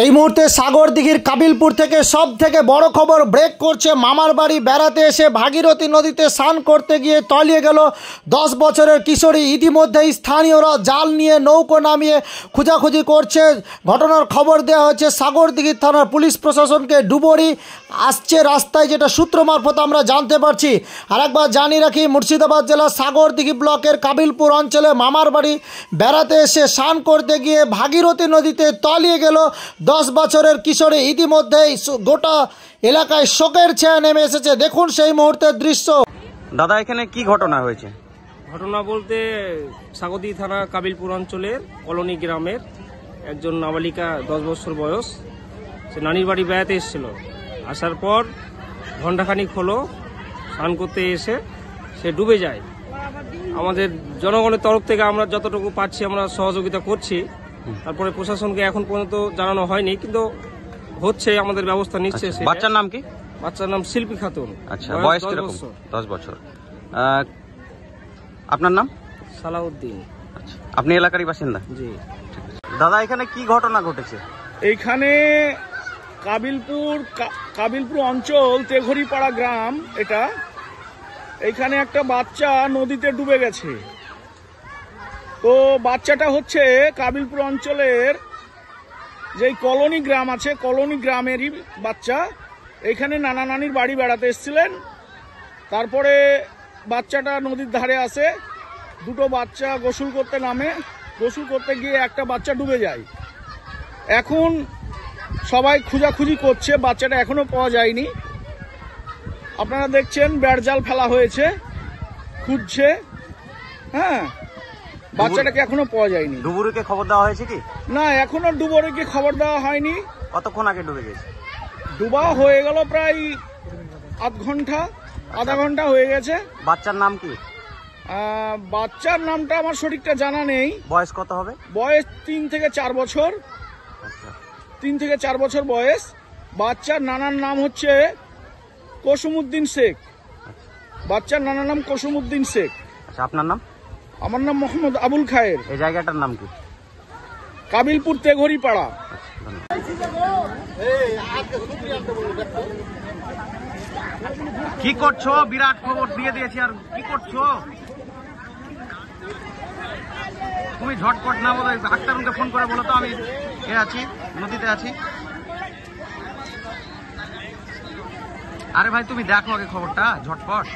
এই মুহূর্তে সাগরদিঘির কাবিলপুর থেকে সব থেকে বড় খবর ব্রেক করছে। মামার বাড়ি বেড়াতে এসে ভাগীরথী নদীতে স্নান করতে গিয়ে তলিয়ে গেল 10 বছরের কিশোরী। ইতিমধ্যেই স্থানীয়রা জাল নিয়ে নৌকো নামিয়ে খোঁজাখুঁজি করছে। ঘটনার খবর দেওয়া হয়েছে সাগরদিঘির থানার পুলিশ প্রশাসনকে। ডুবুরি আসছে রাস্তায়, যেটা সূত্র মারফত আমরা জানতে পারছি। আরেকবার জানিয়ে রাখি, মুর্শিদাবাদ জেলার সাগরদিঘি ব্লকের কাবিলপুর অঞ্চলে মামার বাড়ি বেড়াতে এসে স্নান করতে গিয়ে ভাগীরথী নদীতে তলিয়ে গেল 10 বছরের কিশোরী। ইতিমধ্যেই গোটা এলাকায় শোকের ছায়া নেমে এসেছে। দেখুন সেই মুহূর্তের দৃশ্য। দাদা, এখানে কি ঘটনা হয়েছে? ঘটনা বলতে সাগরদিঘি থানা কাবিলপুর অঞ্চলের কলোনি গ্রামের একজন নাবালিকা 10 বছর বয়স, সে নানির বাড়ি বেড়াতে এসেছিল। আসার পর ঘণ্টাখানিক হলো স্নান করতে এসে সে ডুবে যায়। আমাদের জনগণের তরফ থেকে আমরা যতটুকু পাচ্ছি আমরা সহযোগিতা করছি। তারপরে প্রশাসনকে এখন পর্যন্ত জানানো হয়নি, কিন্তু হচ্ছে, আমাদের ব্যবস্থা নিচ্ছে। বাচ্চার নাম কি? বাচ্চার নাম শিল্পী খাতুন। আচ্ছা, বয়স কিরকম? 10 বছর। আপনার নাম? সালাউদ্দিন। আচ্ছা, আপনি এলাকারই বাসিন্দা? জি। দাদা, এখানে কি ঘটনা ঘটেছে? এইখানে কাবিলপুর অঞ্চল তেঘরিপাড়া গ্রাম এটা। এইখানে একটা বাচ্চা নদীতে ডুবে গেছে। তো বাচ্চাটা হচ্ছে কাবিলপুর অঞ্চলের যেই কলোনি গ্রাম আছে, কলোনি গ্রামেরই বাচ্চা। এইখানে নানা নানির বাড়ি বেড়াতে এসেছিলেন। তারপরে বাচ্চাটা নদীর ধারে আসে, দুটো বাচ্চা গোসল করতে নামে। গোসল করতে গিয়ে একটা বাচ্চা ডুবে যায়। এখন সবাই খোঁজাখুঁজি করছে, বাচ্চাটা এখনো পাওয়া যায়নি। আপনারা দেখছেন ব্যাটজাল ফেলা হয়েছে, খুঁজছে। হ্যাঁ, বাচ্চাটাকে এখনো পাওয়া যায়নি। ডুবুরিকে খবর দেওয়া হয়েছে কি? না, এখনো ডুবুরিকে খবর দেওয়া হয়নি। কতক্ষণ আগে ডুবে গেছে? ডুবা হয়ে গেল প্রায় আধা ঘন্টা হয়ে গেছে। বাচ্চার নাম কি? বাচ্চার নামটা আমার সঠিকটা জানা নেই। বয়স কত হবে? বয়স 3 থেকে 4 বছর। 3 থেকে 4 বছর বয়স। বাচ্চার নানার নাম হচ্ছে কসুমউদ্দিন শেখ। বাচ্চার নানার নাম কসুমউদ্দিন শেখ। আচ্ছা, আপনার নাম? আমার নাম মোহাম্মদ আবুল খায়ের। এই জায়গাটার নাম কি? কাবিলপুর তেঘরিপাড়া। কি করছো? বিরাট খবর দিয়ে দিয়েছি, আর কি করছো তুমি? ঝটপট না বলো, ডাক্তারকে ফোন করে বলো তো আমি আছি, নদীতে আছি। আরে ভাই, তুমি দেখো আগে খবরটা ঝটপট।